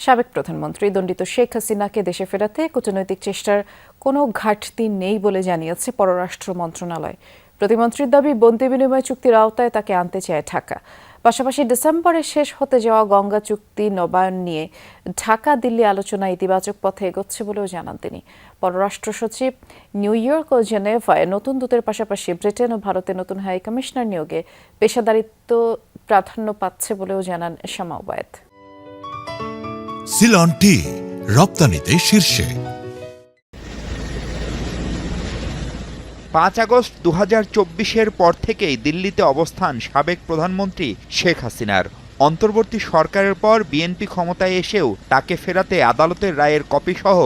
সাবেক প্রধানমন্ত্রী দণ্ডিত শেখ হাসিনাকে দেশে ফেরাতে কূটনৈতিক চেষ্টার কোনো ঘাটতি নেই বলে জানিয়েছে পররাষ্ট্র মন্ত্রণালয়। প্রতিমন্ত্রীর দাবি, বন্দি বিনিময় চুক্তির আওতায় তাকে আনতে চায় ঢাকা। পাশাপাশি ডিসেম্বরে শেষ হতে যাওয়া গঙ্গা চুক্তি নবায়ন নিয়ে ঢাকা দিল্লি আলোচনা ইতিবাচক পথে এগোচ্ছে বলেও জানান তিনি। পররাষ্ট্র সচিব নিউ ইয়র্ক ও জেনেভায় নতুন দূতের পাশাপাশি ব্রিটেন ও ভারতে নতুন হাই কমিশনার নিয়োগে পেশাদারিত্ব প্রাধান্য পাচ্ছে বলেও জানান শামা ওবায়েদ। সিলন টি রপ্তানিতে শীর্ষে। 5 আগস্ট 2024-এর পর থেকেই দিল্লিতে অবস্থান সাবেক প্রধানমন্ত্রী শেখ হাসিনার। অন্তর্বর্তী সরকারের পর বিএনপি ক্ষমতায় এসেও তাকে ফেরাতে আদালতের রায়ের কপিসহ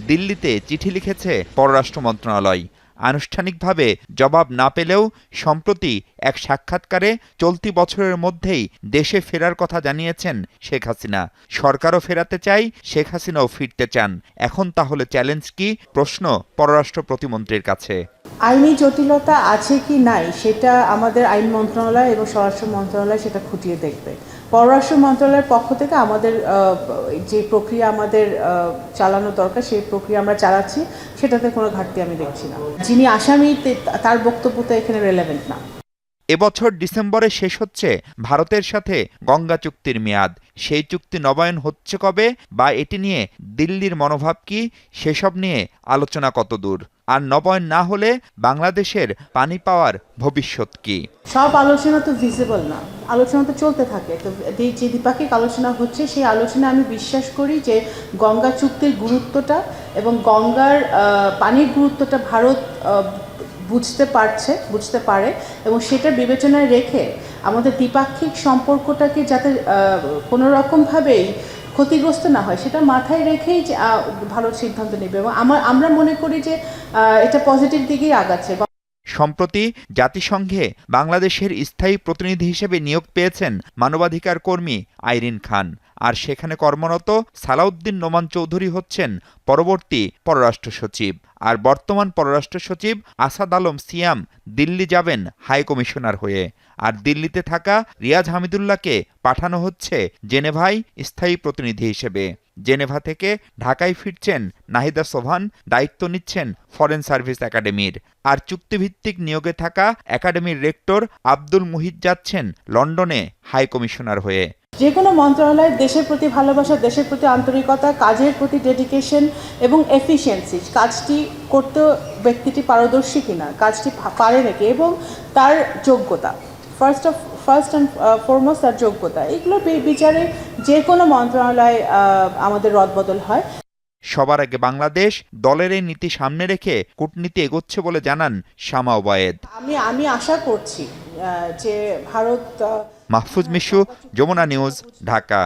দিল্লিতে চিঠি লিখেছে পররাষ্ট্র মন্ত্রণালয়। আনুষ্ঠানিকভাবে জবাব না পেলেও সম্প্রতি এক সাক্ষাৎকারে চলতি বছরের মধ্যেই দেশে ফেরার কথা জানিয়েছেন শেখ হাসিনা। সরকারও ফেরাতে চাই, শেখ হাসিনাও ফিরতে চান। এখন তাহলে চ্যালেঞ্জ কি? প্রশ্ন পররাষ্ট্র প্রতিমন্ত্রীর কাছে। আইনি জটিলতা আছে কি নাই সেটা আমাদের আইন মন্ত্রণালয় এবং স্বরাষ্ট্র মন্ত্রণালয় সেটা খুঁটিয়ে দেখবে। পররাষ্ট্র মন্ত্রণালয়ের পক্ষ থেকে আমাদের যে প্রক্রিয়া আমাদের চালানো দরকার সেই প্রক্রিয়া আমরা চালাচ্ছি, সেটাতে কোনো ঘাটতি আমি দেখছি না। যিনি আসামি তার বক্তব্য তো এখানে রেলেভেন্ট না। এবছর ডিসেম্বরে শেষ হচ্ছে ভারতের সাথে গঙ্গা চুক্তির মেয়াদ। সেই চুক্তি নবায়ন হচ্ছে কবে বা এটি নিয়ে দিল্লির মনোভাব কি, সেসব নিয়ে আলোচনা কতদূর? আর নবায়ন না হলে বাংলাদেশের পানি পাওয়ার ভবিষ্যৎ কি? সব আলোচনা তো ভিজিবল না, আলোচনা তো চলতে থাকে। তো যে দ্বিপাক্ষিক আলোচনা হচ্ছে সেই আলোচনা আমি বিশ্বাস করি যে গঙ্গা চুক্তির গুরুত্বটা এবং গঙ্গার পানির গুরুত্বটা ভারত বুঝতে পারে এবং সেটা বিবেচনায় রেখে আমাদের দ্বিপাক্ষিক সম্পর্কটাকে যাতে কোনো রকমভাবেই ক্ষতিগ্রস্ত না হয় সেটা মাথায় রেখেই ভারত সিদ্ধান্ত নেবে এবং আমরা মনে করি যে এটা পজিটিভ দিকেই আগাচ্ছে। সম্প্রতি জাতিসংঘে বাংলাদেশের স্থায়ী প্রতিনিধি হিসেবে নিয়োগ পেয়েছেন মানবাধিকার কর্মী আইরিন খান। আর সেখানে কর্মরত সালাউদ্দিন নোমান চৌধুরী হচ্ছেন পরবর্তী পররাষ্ট্র সচিব। আর বর্তমান পররাষ্ট্র সচিব আসাদ আলম সিয়াম দিল্লি যাবেন হাই কমিশনার হয়ে। আর দিল্লিতে থাকা রিয়াজ হামিদুল্লাহকে পাঠানো হচ্ছে জেনেভায় স্থায়ী প্রতিনিধি হিসেবে। জেনেভা থেকে ঢাকায় ফিরছেন নাহিদা সোভান, দায়িত্ব নিচ্ছেন ফরেন সার্ভিস একাডেমির। আর চুক্তিভিত্তিক নিয়োগে থাকা একাডেমির রেক্টর আব্দুল মুহিত যাচ্ছেন লন্ডনে হাই কমিশনার হয়ে। যে কোনো মন্ত্রণালয় দেশের প্রতি ভালোবাসা, দেশের প্রতি আন্তরিকতা, কাজের প্রতি ডেডিকেশন এবং এফিসিয়েন্সি, কাজটি করতে ব্যক্তিটি পারদর্শী কিনা, কাজটি পারে নাকি এবং তার যোগ্যতা, ফার্স্ট অ্যান্ড ফরমোস্ট তার যোগ্যতা, এগুলো বিচারে যে কোনো মন্ত্রণালয় আমাদের রদবদল হয়। সবার আগে বাংলাদেশ দলের এই নীতি সামনে রেখে কূটনীতি এগোচ্ছে বলে জানান শামা ওবায়েদ। আমি আশা করছি যে ভারত। মাহফুজ মিশু, যমুনা নিউজ, ঢাকা।